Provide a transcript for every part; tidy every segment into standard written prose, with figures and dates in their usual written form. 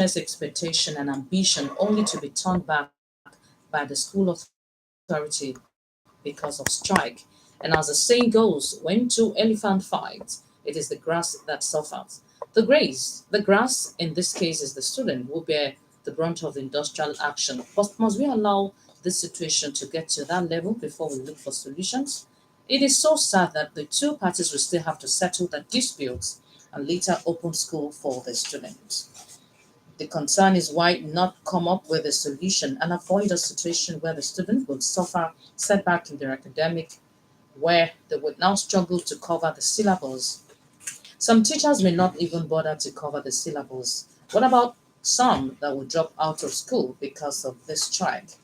expectation and ambition only to be turned back by the school authority because of strike. And as the saying goes, when two elephants fight, it is the grass that suffers. The grass in this case is the student who bear the brunt of industrial action. But must we allow this situation to get to that level before we look for solutions? It is so sad that the two parties will still have to settle the disputes and later open school for the students. The concern is why not come up with a solution and avoid a situation where the student will suffer setback in their academic, where they would now struggle to cover the syllabus. Some teachers may not even bother to cover the syllabus. What about some that will drop out of school because of this strike?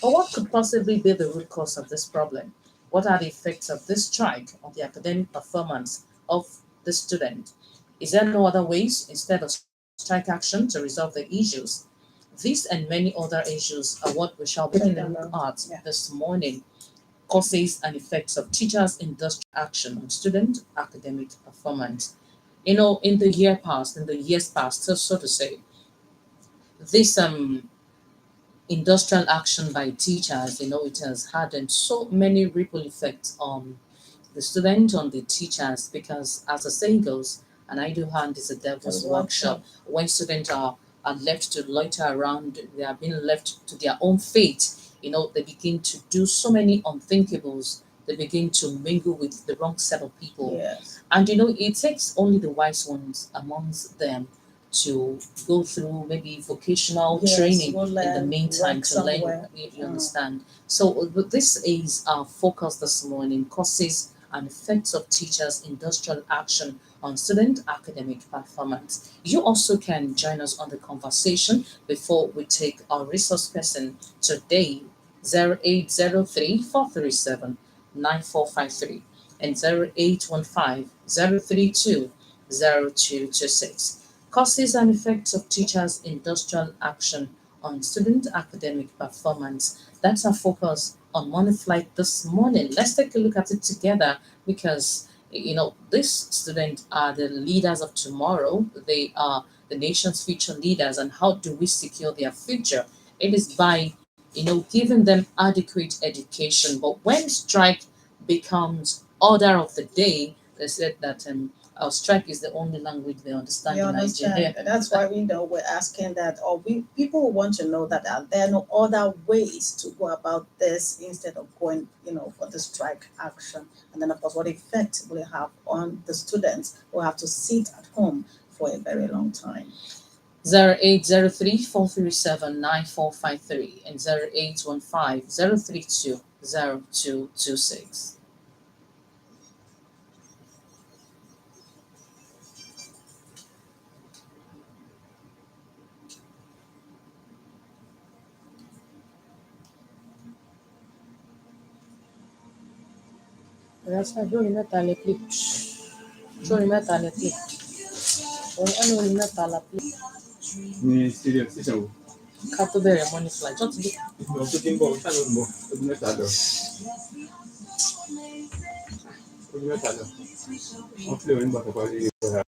But what could possibly be the root cause of this problem? What are the effects of this strike on the academic performance of the student? Is there no other ways instead of strike action to resolve the issues? These and many other issues are what we shall be taking a look at this morning. Causes and effects of teachers' industrial action on student academic performance. In the years past, so to say, this industrial action by teachers, it has had so many ripple effects on the student, on the teachers, because as the saying goes, an idle hand is a devil's workshop. When students are left to loiter around, they are being left to their own fate. They begin to do so many unthinkables. They begin to mingle with the wrong set of people. Yes. And it takes only the wise ones amongst them to go through maybe vocational training in the meantime to learn. You understand? So this is our focus this morning: causes and effects of teachers' industrial action on student academic performance. You also can join us on the conversation before we take our resource person today: 0803-437-9453 and 0815-032-0226. Causes and effects of teachers' industrial action on student academic performance. That's our focus on Morning Flight this morning. Let's take a look at it together, because these students are the leaders of tomorrow. They are the nation's future leaders. And how do we secure their future? It is by giving them adequate education. But when strike becomes order of the day, they said that our strike is the only language they understand You in understand? Nigeria. That's why we're asking that, or people want to know that are there no other ways to go about this instead of going, for the strike action, and then of course what effect will it have on the students who have to sit at home for a very long time. 0803-437-9453 and 0815-032-0226. Lórí mẹ́ta lè play. Sórí mẹ́ta lè play. Orí mẹ́ta la play. Ní stadium station wo? Ká tó bẹ̀rẹ̀ Morning Flight. Tó ti dé. Ìgbà tó ti ń bọ̀, ó ṣàlọ́ ń bọ̀, ojú mẹ́ta lọ. Ojú mẹ́ta lọ. Wọ́n fi lè wọ́n nígbà tó parí ìgbà.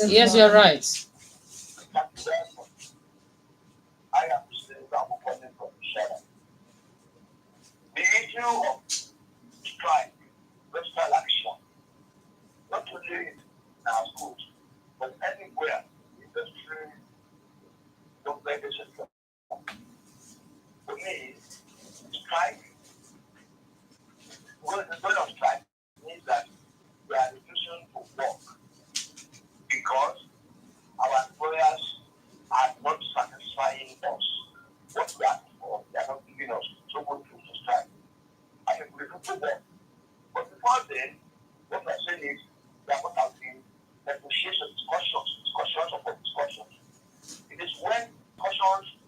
Yes, you're right. I am saying that I'm calling from Shara. The issue of strike, industrial action, not only in our schools, but anywhere, industry, organization. For me, strike, going on strike means that we are refusing to work because our employers are not satisfying us. What we ask for, they are not giving us. So we choose to strike. I think we do to them. But before then, what I'm saying is there must have been negotiations, discussions upon discussions. It is when discussions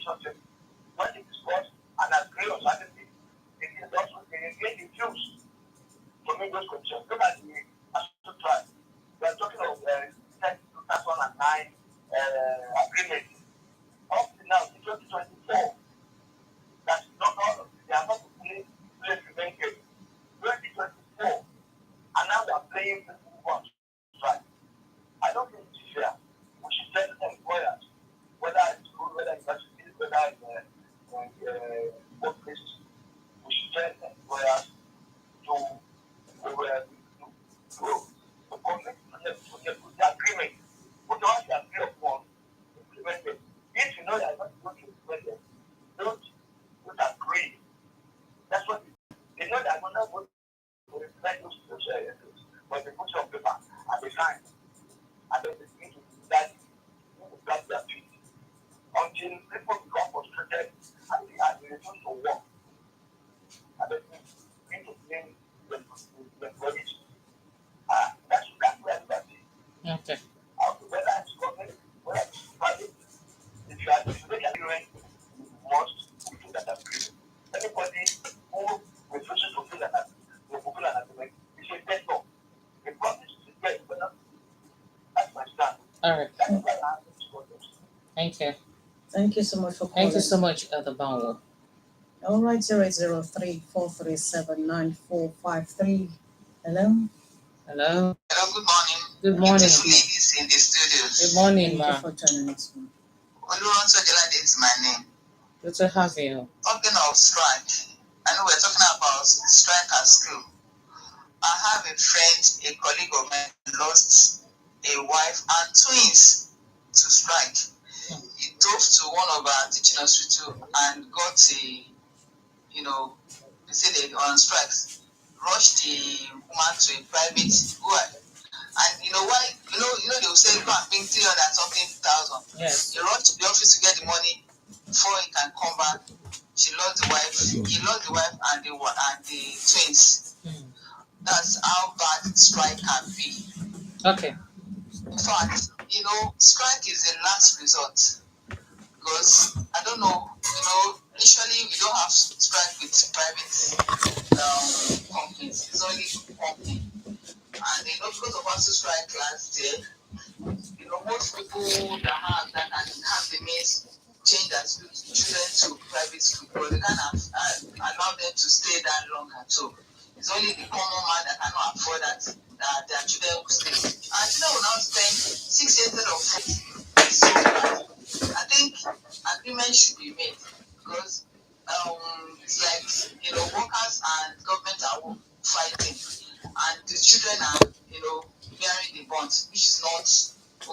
something. When they discuss and agree on certain things, it is also they engage in views to make those conditions. Look at the actual trial. We are talking of 2009 agreement. Up to now, in 2024, that's not all of it. They are not fully implemented. 2024, and now we are playing one strike. I don't think it's fair. We should tell employers, whether it's school, whether it's universities, whether it's workplaces, we should tell employers to commit to the agreement. Whatever they agree upon, implement it. If you know that you're not going to implement it, don't agree. That's what they know that I'm not going to implement those but they put it on paper and they sign. And then they need to do that, that their feet until people become frustrated and they refuse to work. And then they need to blame the employees. That's where that is. Okay. Whether it's government, whether it's private, if you are if you make an agreement, you must fulfill that agreement. Anybody who refuses to fulfill an agreement is a debtor. The promise is a debt, but that's my stand. All right. That's why I have this protest. Thank you. Thank you so much for calling. Thank you so much, the Banwo. All right, 08034379453. Hello. Hello. Hello, good morning. Good morning. Beautiful ladies in the studios. Good morning, Thank you ma. for joining us. Oluwatojolade is my name. Good to have you. Talking of strike, I know we're talking about strike at school. I have a friend, a colleague of mine, lost a wife and twins to strike. He drove to one of our teaching hospitals and got they say they're on strikes. Rushed the woman to a private and why they will say go and pay 300 and something thousand. Yes. He rushed to the office to get the money before he can come back. She lost the wife. He lost the wife and the twins. That's how bad strike can be. Okay. In fact, strike is the last resort because I don't know. Usually we don't have strike with private companies. It's only company. And because of us strike last year, most people that can have the means change their children to private school, but they can't allow them to stay that long at all. It's only the common man that cannot afford that their children will stay. And children will now spend 6 years instead of 4. It's so bad. I think agreement should be made because it's like workers and government are fighting, and the children are bearing the brunt, which is not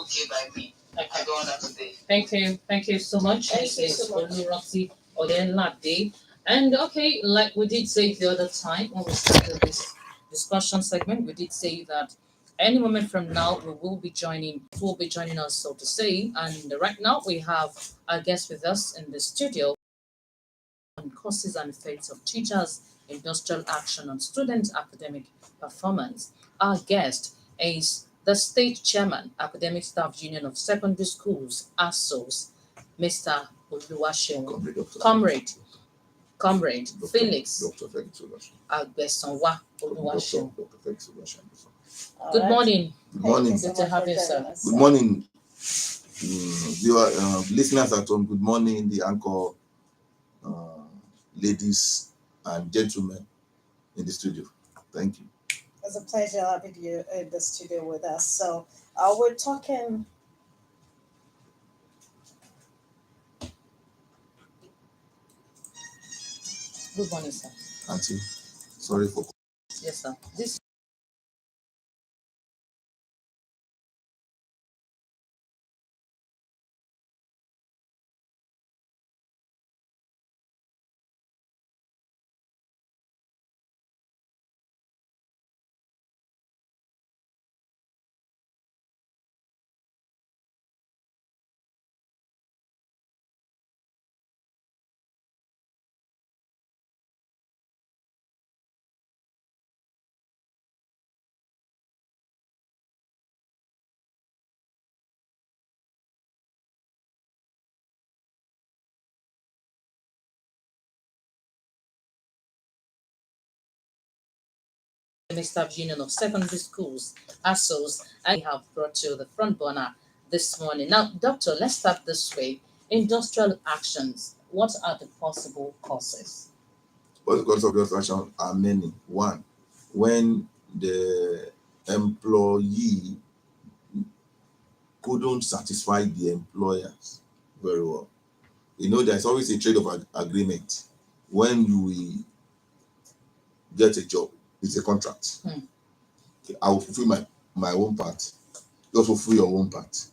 okay by me. Okay. I don't want that today. Thank you. Thank you so much. Thank you Mrs. so much. Oluroxy Odenlade. And okay, like we did say the other time when we started this discussion segment, we did say that any moment from now we will be joining us, so to say. And right now we have our guest with us in the studio on causes and effects of teachers' industrial action on student academic performance. Our guest is the State Chairman, Academic Staff Union of Secondary Schools, ASOS, Mr. Oluwaseun, Comrade Felix Agbesanwa Oluwaseun. All Good right. morning. Thank Good morning. you so Good to much have for you, sir. joining us. Good morning, viewer, listeners at home. Good morning, the anchor, ladies and gentlemen in the studio. Thank you. It's a pleasure having you in the studio with us. So we're talking. Good morning, sir. Auntie, sorry for Yes, sir. This Staff Union of Secondary Schools, ASOS, and we have brought to the front burner this morning. Now, Doctor, let's start this way. Industrial actions. What are the possible causes? What the causes of industrial action are many. One, when the employee couldn't satisfy the employers very well. There's always a trade-off agreement. When you get a job, it's a contract. Okay, I will fulfill my own part. You also fulfill your own part.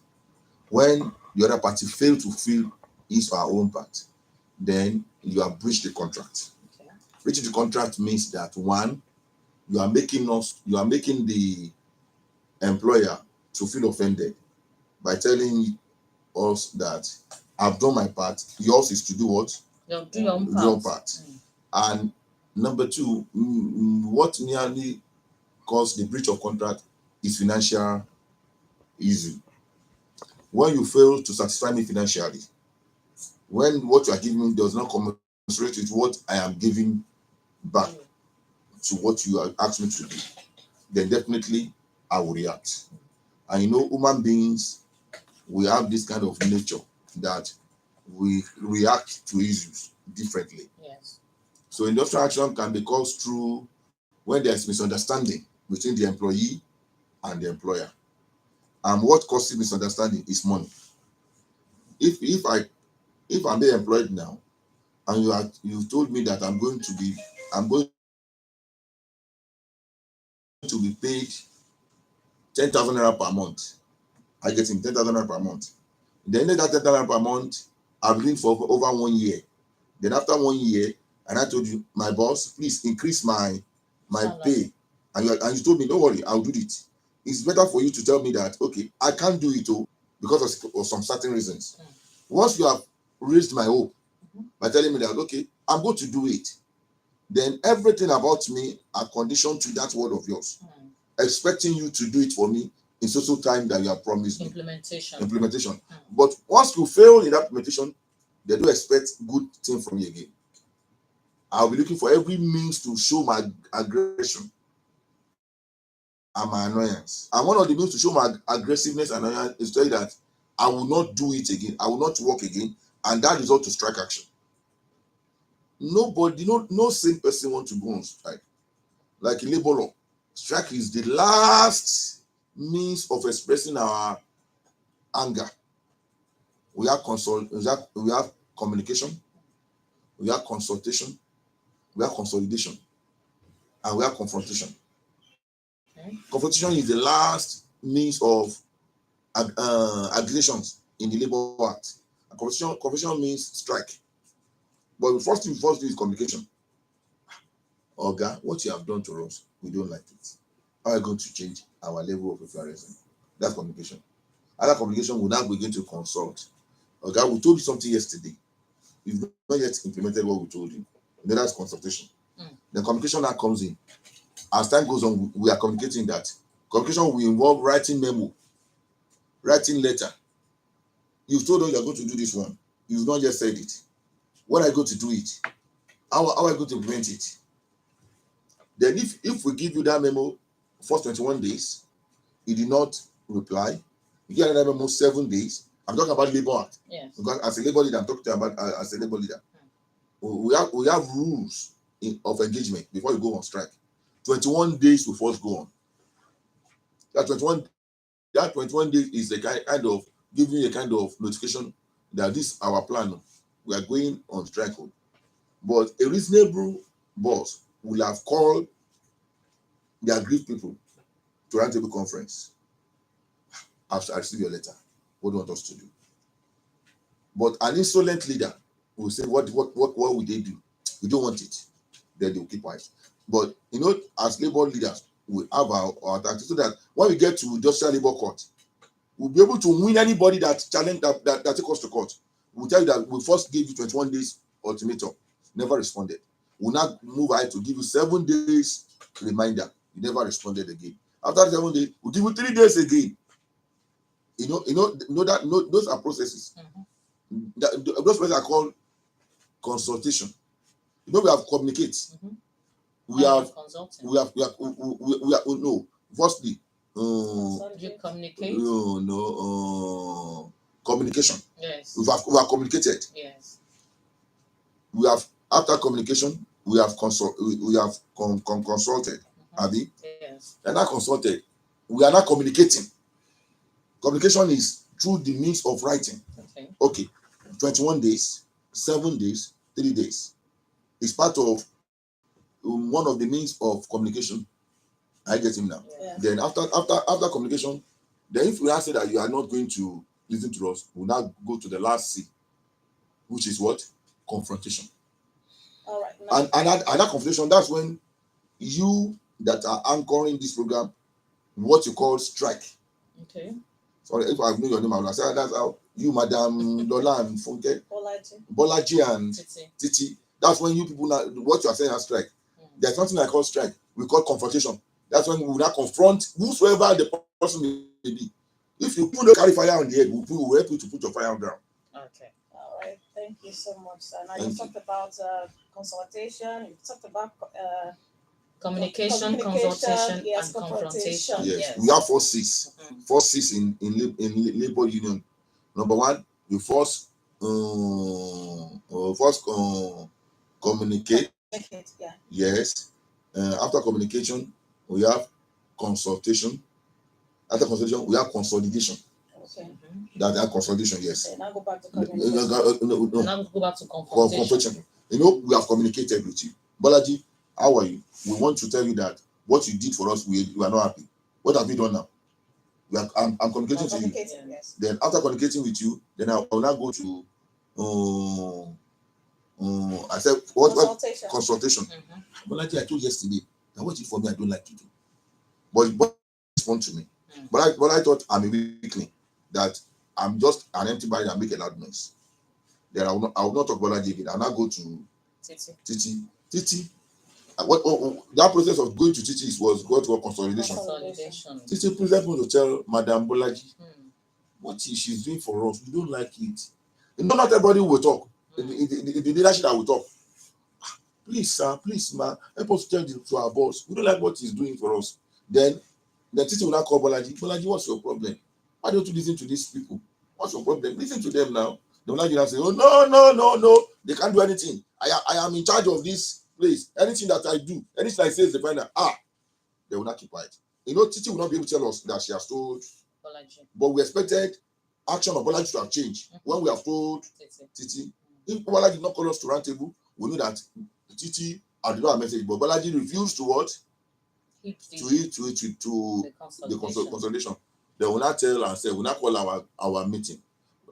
When the other party fail to fulfill his or her own part, then you have breached the contract. Okay. Breaching the contract means that one, you are making the employer to feel offended by telling us that I've done my part. Yours is to do what? You'll do your own part. Your part. And number two, what nearly caused the breach of contract is financial issue. When you fail to satisfy me financially, when what you are giving me does not commensurate with what I am giving back to what you are asking me to do, then definitely I will react. And human beings, we have this kind of nature that we react to issues differently. Yes. So industrial action can be caused through when there's misunderstanding between the employee and the employer. And what causes misunderstanding is money. If I'm being employed now, and you've told me that I'm going to be paid 10,000 naira per month. I get him 10,000 naira per month. Then that 10,000 naira per month, I've been for over 1 year. Then after 1 year, and I told you, my boss, please increase my pay. And you told me, don't worry, I'll do it. It's better for you to tell me that, okay, I can't do it because of some certain reasons. Once you have raised my hope by telling me that, okay, I'm going to do it, then everything about me are conditioned to that word of yours, expecting you to do it for me in so time that you have promised me. Implementation. But once you fail in that implementation, they do expect good thing from you again. I'll be looking for every means to show my aggression and my annoyance. And one of the means to show my aggressiveness and annoyance is to tell you that I will not do it again. I will not work again. And that result to strike action. Nobody, no sane person wants to go on strike. Like in labor law, strike is the last means of expressing our anger. We have communication, we have consultation, we have consolidation, and we have confrontation. Okay. Confrontation is the last means of aggressions in the Labor Act. And confrontation means strike. But the first thing we first do is communication. Oga, what you have done to us, we don't like it. How are you going to change our level of influence? That's communication. Other communication will now begin to consult. Oga, we told you something yesterday. You've not yet implemented what we told you. Then that's consultation. Then communication now comes in. As time goes on, we are communicating that. Communication will involve writing memo, writing letter. You've told us you're going to do this one. You've not yet said it. When are you going to do it? How are you going to implement it? Then if we give you that memo first 21 days, you did not reply, you get another memo 7 days. I'm talking about Labor Act. Yes. Because as a labor leader, I'm talking about as a labor leader. We have rules of engagement before you go on strike. 21 days will first go on. That 21 days is the kind of giving you a kind of notification that this is our plan. We are going on strike. But a reasonable boss will have called the aggrieved people to run table conference. I received your letter. What do you want us to do? But an insolent leader will say, what will they do? We don't want it. Then they will keep quiet. But as labor leaders, we have our tactics so that when we get to industrial labor court, we'll be able to win anybody that challenge that take us to court. We'll tell you that we first gave you 21 days ultimatum. Never responded. We'll now move ahead to give you 7 days reminder. You never responded again. After 7 days, we'll give you 3 days again. Those are processes. Those processes are called consultation. We have communicate. we have consulting. we have no. Firstly, Did you communicate? communication. Yes. We have communicated. Yes. We have, after communication, we have consulted. Abi? Yes. We are not consulted. We are not communicating. Communication is through the means of writing. Okay. 21 days, 7 days, 3 days. It's part of one of the means of communication. I get him now. Yeah. Then after communication, then if we now say that you are not going to listen to us, we'll now go to the last C, which is what? Confrontation. All right. And that confrontation, that's when you that are anchoring this program, what you call strike. Okay. Sorry, if I know your name, I will say that's how you, Madam Lola and Funke, Bolaji and Titi. That's when you people now, what you are saying as strike. There's something I call strike. We call confrontation. That's when we will now confront whosoever the person may be. If you put a carry fire on the head, we will help you to put your fire on ground. Okay. All right. Thank you so much, sir. Now you talked about consultation. You talked about communication, consultation, yes, and confrontation. Yes. We have 4 C's. 4 C's in labor union. Number 1, you first communicate. Yeah. Yes. After communication, we have consultation. After consultation, we have consolidation. Okay. That consolidation, yes. Okay, now go back to Now go back to confrontation. We have communicated with you. Bolaji, how are you? We want to tell you that what you did for us, we are not happy. What have you done now? I'm communicating to you. Yes. Then after communicating with you, then I will now go to I said what consultation. Bolaji, I told you yesterday that what you for me I don't like to do. But respond to me. But I thought I'm a weakling, that I'm just an empty body that make a loud noise. Then I will not talk Bolaji again. I'll now go to Titi. That process of going to Titi was going to consolidation. Titi, please help me to tell Madam Bolaji what she's doing for us. We don't like it. Not everybody will talk. The leadership that will talk. Please, sir, please, ma, help us tell to our boss. We don't like what he's doing for us. Then Titi will now call Bolaji. Bolaji, what's your problem? Why don't you listen to these people? What's your problem? Listen to them now. They will now say, oh, no. They can't do anything. I am in charge of this place. Anything that I do, anything I say is the final. They will not keep quiet. Titi will not be able to tell us that she has told Bolaji. But we expected action of Bolaji to have changed when we have told Titi. If Bolaji did not call us to round table, we know that Titi had not a message. But Bolaji refused to what? To the consolidation. They will not tell and say, we will not call our meeting.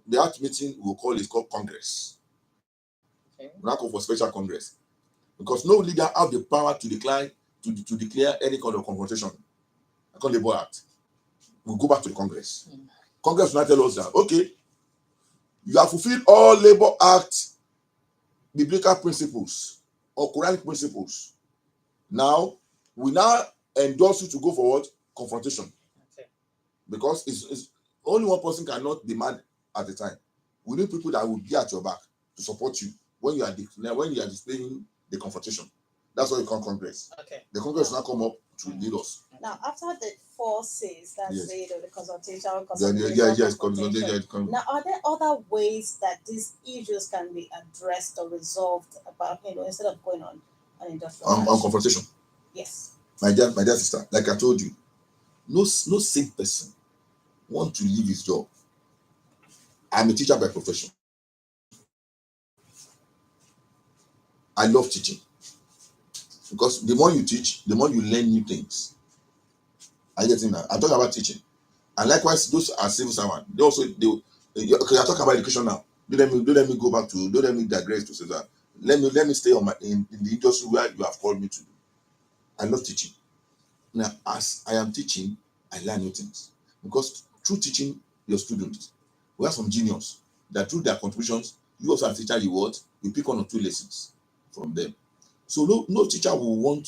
That meeting we'll call is called Congress. Okay. We'll not call for special Congress. Because no leader have the power to declare any kind of confrontation. I call Labor Act. We'll go back to the Congress. Congress will not tell us that, okay, you have fulfilled all Labor Act biblical principles or Quranic principles. Now, we now endorse you to go for what? Confrontation. Okay. Because it's only one person cannot demand at a time. We need people that will be at your back to support you when you are displaying the confrontation. That's why you call Congress. Okay. The Congress will now come up to lead us. Now, after the 4 C's, that's the consultation, yes. Now, are there other ways that these issues can be addressed or resolved about, instead of going on an industrial on confrontation? Yes. My dear sister, like I told you, no sane person want to leave his job. I'm a teacher by profession. I love teaching because the more you teach, the more you learn new things. I get it now. I'm talking about teaching, and likewise, those are civil servants. Okay. I talk about education now. Don't let me go back to. Don't let me digress to say that. Let me stay on in the industry where you have called me to do. I love teaching. Now, as I am teaching, I learn new things because through teaching your students, we have some genius that through their contributions, you also as a teacher, you pick 1 or 2 lessons from them. So no teacher will want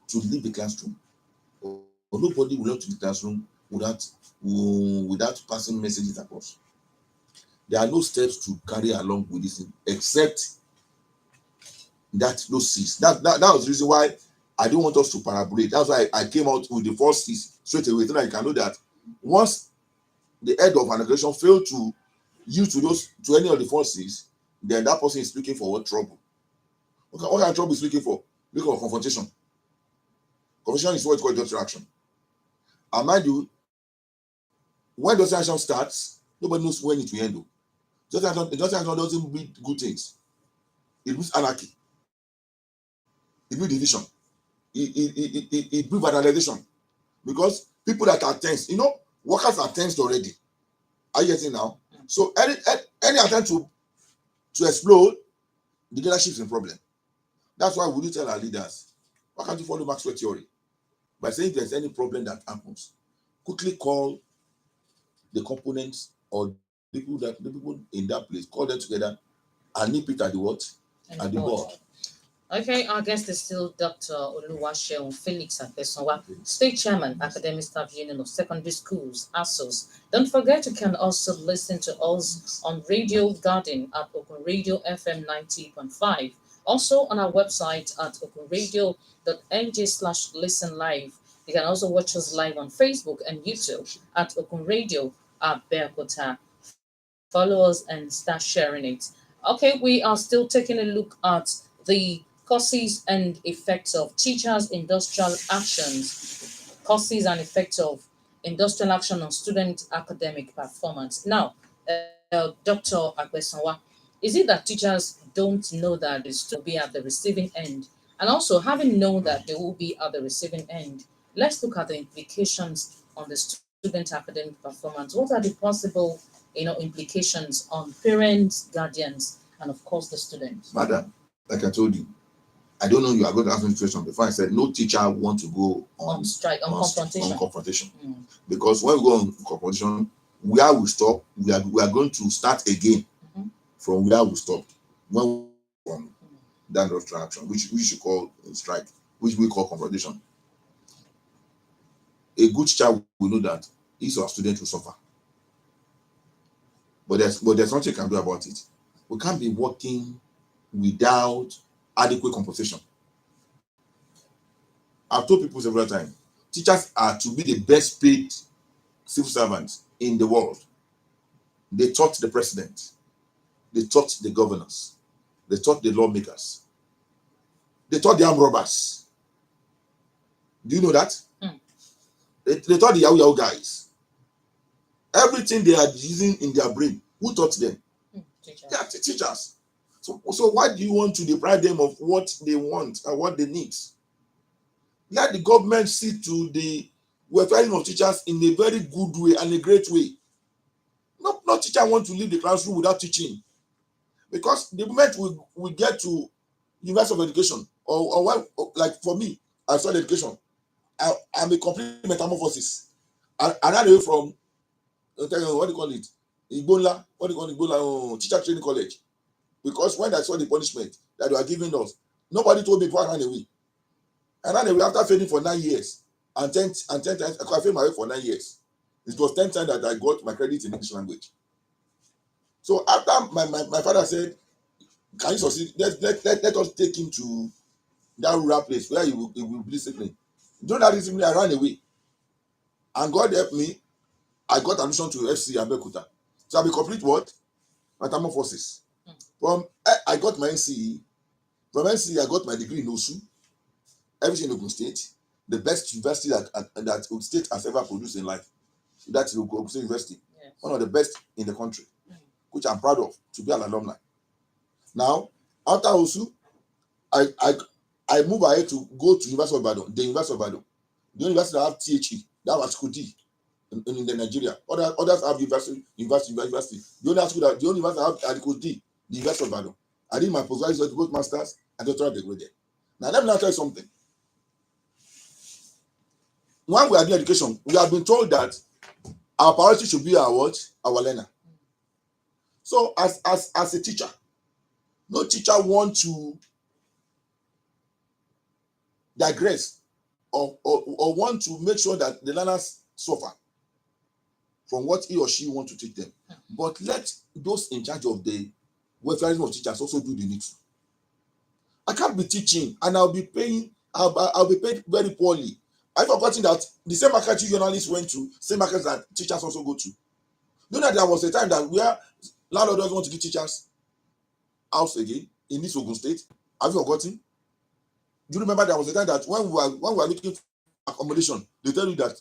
to leave the classroom, or nobody will want to leave the classroom without passing messages across. There are no steps to carry along with this except that those C's. That was the reason why I don't want us to parabolate. That's why I came out with the first six straight away, so that you can know that once the head of an organization fail to yield to any of the forces, then that person is looking for what trouble. Okay, what kind of trouble is looking for? Looking for confrontation. Confrontation is what is called industrial action. And mind you, when industrial action starts, nobody knows when it will end. Industrial action doesn't breed good things. It brings anarchy. It brings division. It brings vandalization. Because people that are tense, workers are tensed already. Are you getting now? So any attempt to explode, the leadership is in problem. That's why we need to tell our leaders, why can't you follow Maxwell theory? By saying if there's any problem that happens, quickly call the components or the people in that place, call them together and nip it at the what? At the board. Okay, our guest is still Dr. Oluwaseun Felix Akpesonwa, State Chairman, Academic Staff Union of Secondary Schools, ASUS. Don't forget you can also listen to us on Radio Garden at Open Radio FM 90.5. Also on our website at openradio.ng/listen live. You can also watch us live on Facebook and YouTube at Open Radio at Berkota. Follow us and start sharing it. Okay, we are still taking a look at the causes and effects of teachers' industrial actions, causes and effects of industrial action on student academic performance. Now, Dr. Akpesonwa, is it that teachers don't know that the student will be at the receiving end? And also, having known that they will be at the receiving end, let's look at the implications on the student academic performance. What are the possible, implications on parents, guardians, and of course the students? Madam, like I told you, I don't know you are going to ask me the question before. I said no teacher want to go on strike, on confrontation. Because when we go on confrontation, where we stop, we are going to start again from where we stopped. When from that industrial action, which we should call strike, which we call confrontation. A good teacher will know that his or student will suffer. But there's nothing you can do about it. We can't be working without adequate compensation. I've told people several times, teachers are to be the best paid civil servants in the world. They taught the president, they taught the governors, they taught the lawmakers, they taught the armed robbers. Do you know that? They taught the Yahoo guys. Everything they are using in their brain, who taught them? Teachers. They are teachers. So why do you want to deprive them of what they want and what they need? Let the government see to the welfare of teachers in a very good way and a great way. No teacher want to leave the classroom without teaching. Because the moment we get to University of Education, or like for me, I studied education. I'm a complete metamorphosis. I ran away from, what do you call it? Igbola, what do you call it? Igbola, teacher training college. Because when I saw the punishment that they were giving us, nobody told me before I ran away. I ran away after failing for 9 years. And 10 times, I failed my way for 9 years. It was 10 times that I got my credit in English language. So after my father said, can you succeed? Let us take him to that rural place where he will be disciplined. During that discipline, I ran away. And God helped me. I got admission to FC Abeokuta. So I be complete what? Metamorphosis. From I got my NCE. From NCE, I got my degree in OSU. Everything in Ogun State. The best university that Ogun State has ever produced in life. That's Ogun State University. Yes. One of the best in the country. Which I'm proud of to be an alumni. Now, after OSU, I move ahead to go to University of Ibadan. The University of Ibadan. The university that have THE. That was Kudi in the Nigeria. Others have university. The only university that have Kudi, the University of Ibadan. I did my postgraduate, both masters and doctoral degree there. Now let me now tell you something. When we are doing education, we have been told that our priority should be our what? Our learner. So as a teacher, no teacher want to digress or want to make sure that the learners suffer from what he or she want to teach them. But let those in charge of the welfare of teachers also do the needful. I can't be teaching and I'll be paying I'll be paid very poorly. I've forgotten that the same market you journalists went to, same markets that teachers also go to. You know that there was a time that where landlord doesn't want to give teachers house again in this Ogun State. Have you forgotten? Do you remember there was a time that when we were looking for accommodation, they tell you that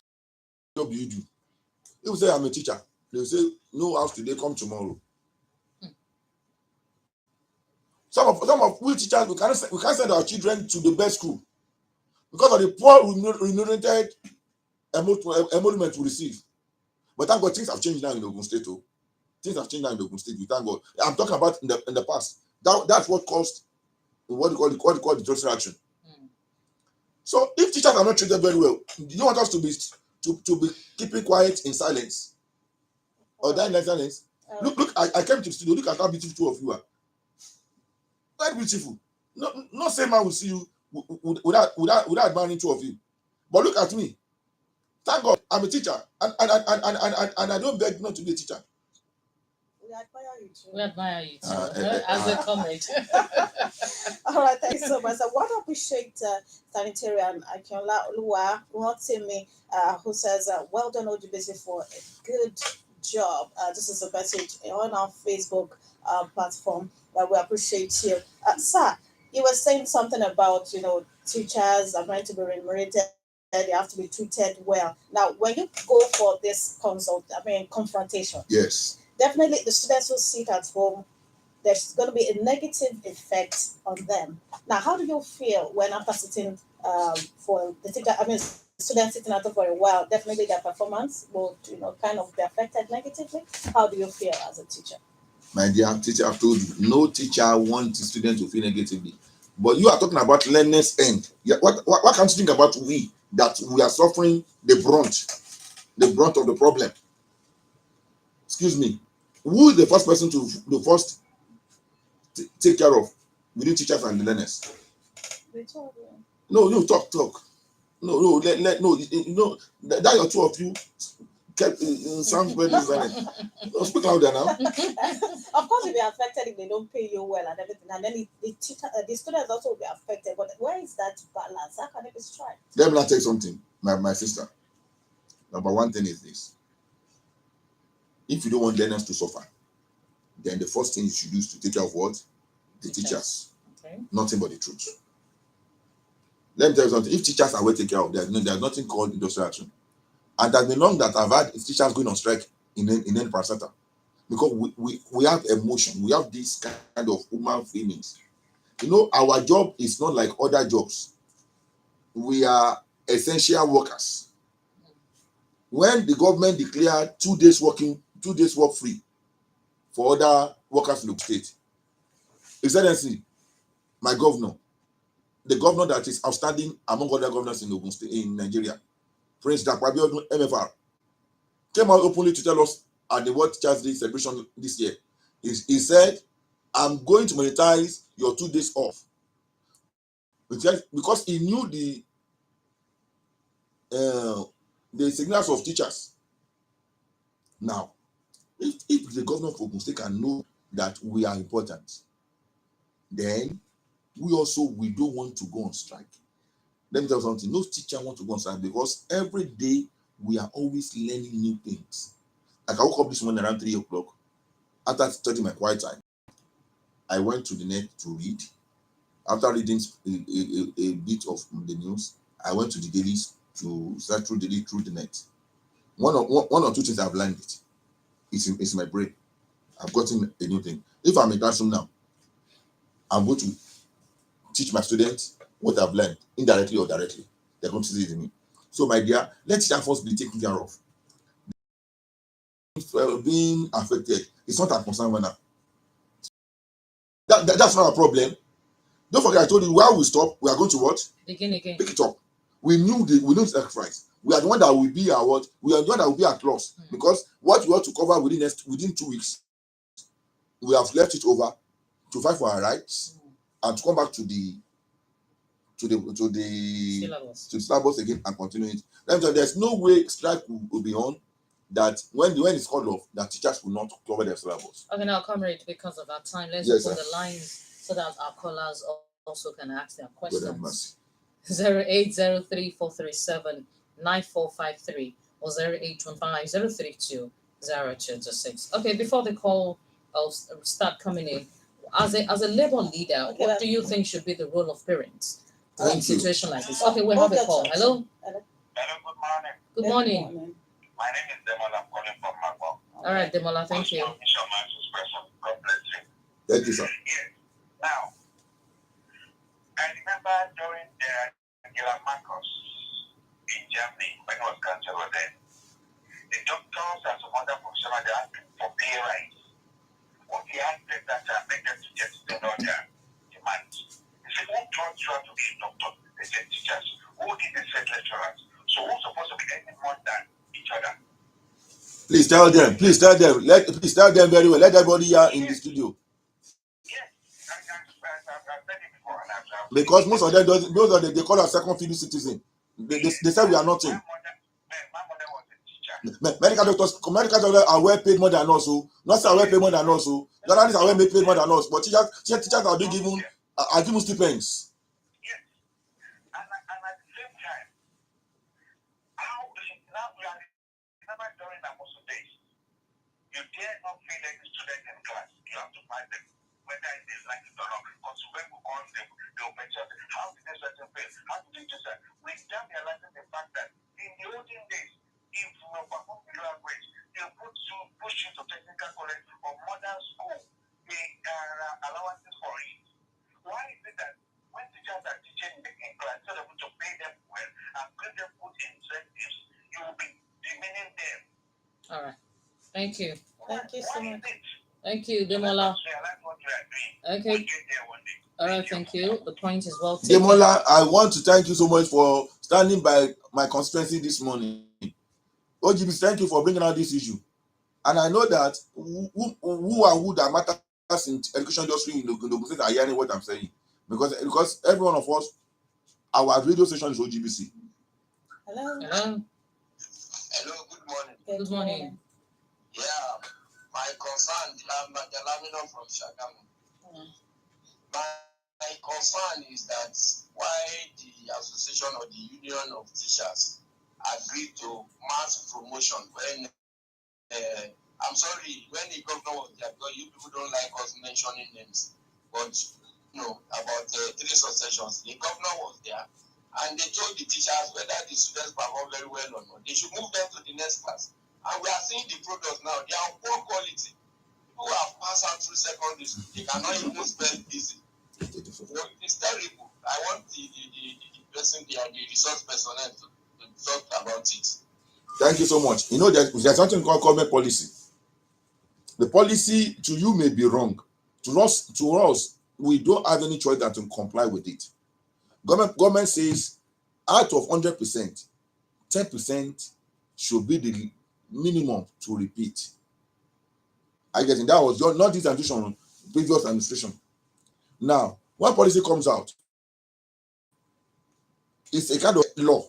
what job do you do? They will say I'm a teacher. They will say no house today, come tomorrow. Some of we teachers we can't send our children to the best school because of the poor remunerated emolument we receive. But thank God things have changed now in Ogun State. Oh. Things have changed now in Ogun State. We thank God. I'm talking about in the past. That's what caused what you call the social action. So if teachers are not treated very well, do you want us to be keeping quiet in silence or dying in silence? Look, I came to the studio. Look at how beautiful two of you are. Very beautiful. No same man will see you without admiring two of you. But look at me. Thank God, I'm a teacher, and I don't beg not to be a teacher. We admire you too. We admire you too. As a comment. All right, thanks so much. I want to appreciate Sanitarian Akinola Oluwa Rotimi, who says, well done, OGBC, for a good job. This is a message on our Facebook platform. We appreciate you. Sir, you were saying something about, teachers are meant to be remunerated. They have to be treated well. Now, when you go for this confrontation, Yes, definitely the students who sit at home, there's going to be a negative effect on them. Now, how do you feel when after sitting for the teacher, students sitting at home for a while, definitely their performance will, kind of be affected negatively? How do you feel as a teacher? my dear teacher, I've told you, no teacher wants the student to feel negatively. But you are talking about learners' end. Yeah, what can you think about we that we are suffering the brunt of the problem? Excuse me. Who is the first person to take care of within teachers and the learners? We told you. No, talk. No, that your two of you kept sounds very silent. No, speak louder now. Of course, you'll be affected if they don't pay you well and everything, and then the students also will be affected. But where is that balance? How can it be struck? Let me not tell you something, my sister. Number one thing is this: if you don't want learners to suffer, then the first thing you should do is to take care of what? The teachers. Okay. Nothing but the truth. Let me tell you something. If teachers are well taken care of, there's nothing called industrial action. And there's been long that I've had teachers going on strike in any parastatal. Because we have emotion. We have this kind of human feelings. Our job is not like other jobs. We are essential workers. When the government declared 2 days work free for other workers in the state, Excellency, my governor, the governor that is outstanding among other governors in Ogun State, in Nigeria, Prince Dakwabiodun MFR, came out openly to tell us at the World Teachers Day celebration this year. He said, I'm going to monetize your 2 days off. Because he knew the signals of teachers. Now, if the governor of Ogun State can know that we are important, then we don't want to go on strike. Let me tell you something. No teacher wants to go on strike because every day we are always learning new things. Like I woke up this morning around 3 o'clock. After studying my quiet time, I went to the net to read. After reading a bit of the news, I went to the dailies to start through the net. One or two things I've learned it's in my brain. I've gotten a new thing. If I'm in classroom now, I'm going to teach my students what I've learned, indirectly or directly. They're going to see it in me. So, my dear, let teachers first be taken care of. Being affected, it's not a concern now. That's not a problem. Don't forget, I told you while we stop, we are going to what? Begin again. Pick it up. We knew the sacrifice. We are the one that will be our what? We are the one that will be at loss because what we want to cover within 2 weeks, we have left it over to fight for our rights and to come back to the syllabus again and continue it. Let me tell you, there's no way strike will be on that when it's called off, that teachers will not cover their syllabus. Okay, now, comrade, because of our time, let's open the lines so that our callers also can ask their questions. 0803-437-9453 or 0815-032-0226. Okay, before the call start coming in, as a labor leader, Okay, what do you think should be the role of parents in a Thank you. situation like this? Okay, we have a call. Hello. Hello. Hello, good morning. Good morning. My name is Demola. I'm calling from Magua. All right, Demola, thank you. God bless you. Thank you, sir. Yes. Now, I remember during Angela Marcos in Germany when he was chancellor then, the doctors and some other professionals they asked for pay rise. What he asked them that make them to get the order demands. He said, who taught you how to be a doctor? They said teachers. Who did they said lecturers? So who's supposed to be getting more than each other? Please tell them. Please tell them. Please tell them very well. Let everybody here in the studio. Yes, I've said it before. Because most of them, they call us second field citizen. They say we are nothing. My mother was a teacher. Medical doctors are well paid more than us. Nurses are well paid more than us. Journalists are well paid more than us. But teachers are being given stipends. Yes, and at the same time, how now we are remember during our Muslim days, you dare not fail any student in class. You have to find them whether it is like it or not. Because when we call them, they will mention how did this person fail? How did they do that? We start realizing the fact that in the olden days, if you were perform below average, they push you to technical college or modern school. They allowances for it. Why is it that when teachers are teaching in class, instead of to pay them well and pay them good incentives, you will be demeaning them? All right. Thank you. Thank you so much. Thank you, Demola. Realize what you are doing. Okay. We'll get there one day. All right, thank you. The point is well taken. Demola, I want to thank you so much for standing by my constituency this morning. OGB, thank you for bringing out this issue. And I know that who that matters in education industry in the state are hearing what I'm saying. Because every one of us, our radio station is OGBC. Hello. Hello. Hello, good morning. Good morning. Yeah, my concern, Lamino from Shagamu. My concern is that why the association or the union of teachers agreed to mass promotion when I'm sorry, when the governor was there, because you people don't like us mentioning names, but about 3 successions, the governor was there and they told the teachers whether the students perform very well or not, they should move them to the next class. And we are seeing the products now, they are poor quality. People who have passed out through secondary school, they cannot even spell easy. It's terrible. I want the person there, the resource personnel to talk about it. Thank you so much. There's something called government policy. The policy to you may be wrong. To us, we don't have any choice than to comply with it. Government says out of 100%, 10% should be the minimum to repeat. I guess that was not this administration, previous administration. Now, when policy comes out, it's a kind of law.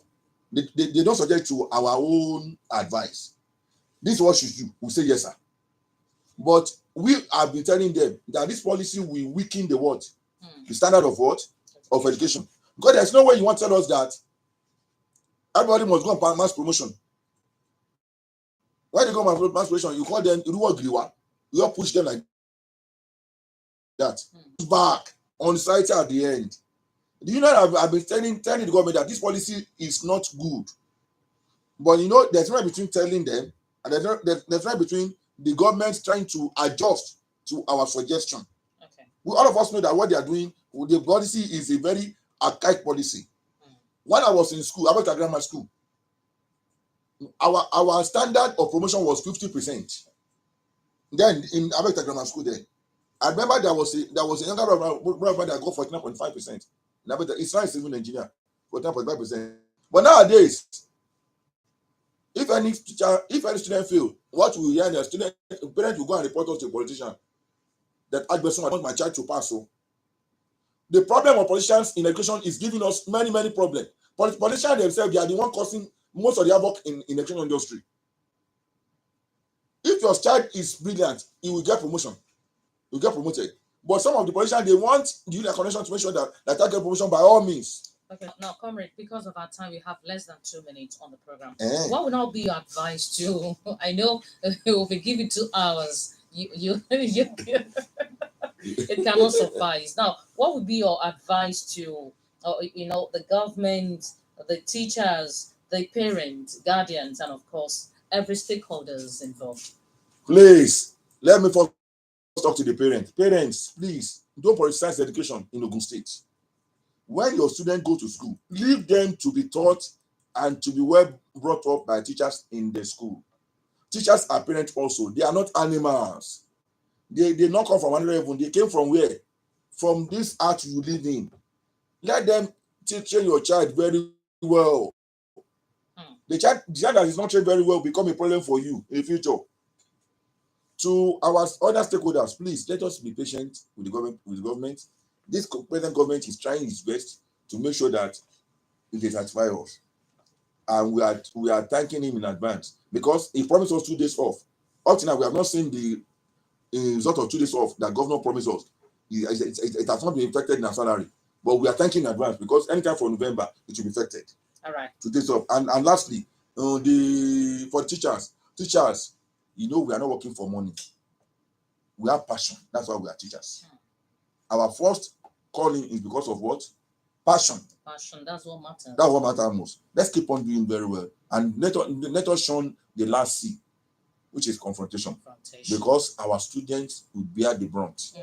They don't subject to our own advice. This is what should do. We say yes, sir. But we have been telling them that this policy will weaken the what? The standard of what? Of education. Because there's no way you want to tell us that everybody must go on mass promotion. When they go on mass promotion, you call them Griwa. You all push them like that. Back on society at the end. Do you know that I've been telling the government that this policy is not good? But there's no between telling them and there's no between the government trying to adjust to our suggestion. Okay. All of us know that what they are doing, the policy is a very archaic policy. When I was in school, I went to grammar school. Our standard of promotion was 50%. Then in Abeta Grammar School, I remember there was a younger brother that got 49.5%. It's not a civil engineer, 49.5%. But nowadays, if any student fail, what we hear, the parents will go and report us to a politician that I want my child to pass. So the problem of politicians in education is giving us many problems. Politicians themselves, they are the one causing most of the havoc in the education industry. If your child is brilliant, he will get promotion. He will get promoted. But some of the politicians, they want the connection to make sure that they get promotion by all means. Okay, now, comrade, because of our time, we have less than 2 minutes on the program. Eh? What would now be your advice to? I know if we give you 2 hours, it cannot suffice. Now, what would be your advice to, the government, the teachers, the parents, guardians, and of course, every stakeholders involved? Please, let me first talk to the parents. Parents, please don't politicize education in Ogun State. When your students go to school, leave them to be taught and to be well brought up by teachers in the school. Teachers are parents also. They are not animals. They not come from another heaven. They came from where? From this earth you live in. Let them train your child very well. The child that is not trained very well become a problem for you in the future. To our other stakeholders, please let us be patient with the government. This present government is trying its best to make sure that it satisfies us, and we are thanking him in advance because he promised us 2 days off. Up to now, we have not seen the result of 2 days off that governor promised us. It has not been affected in our salary, but we are thanking in advance because anytime for November it will be affected. All right. 2 days off, and lastly, for teachers, we are not working for money. We have passion. That's why we are teachers. Our first calling is because of what? Passion. Passion. That's what matters. That's what matters most. Let's keep on doing very well, and let us shun the last C, which is confrontation, because our students will bear the brunt,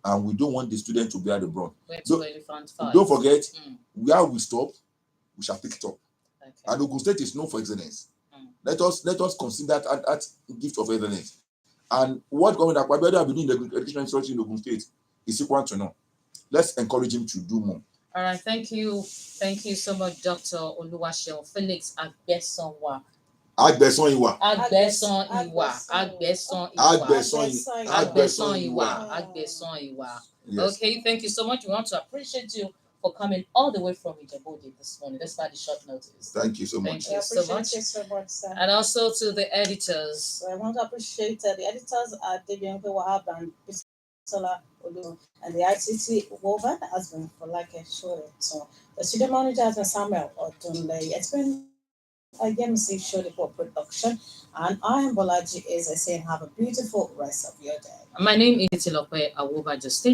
and we don't want the students to bear the brunt. Don't forget, where we stop, we shall pick it up. Okay. And Ogun State is known for excellence. Let us consider that gift of excellence. And what Governor Akpabio have been doing in the education institution in Ogun State is equal to none. Let's encourage him to do more. All right, thank you so much, Dr. Oluwaseun Felix Agbesonwa. Agbesonwa. Yes. Okay, thank you so much. We want to appreciate you for coming all the way from Ijebu this morning, despite the short notice. Thank you so much. Thank you so much. Sir. And also to the editors. So I want to appreciate the editors at Debian Wahab and Bisola Olu, and the ICT woven has been for like a show. So the studio manager has been Samuel Odunle. It's been a GMC show for production, and I am Bolaji. As I say, have a beautiful rest of your day. My name is Titilope Awobajo. Stay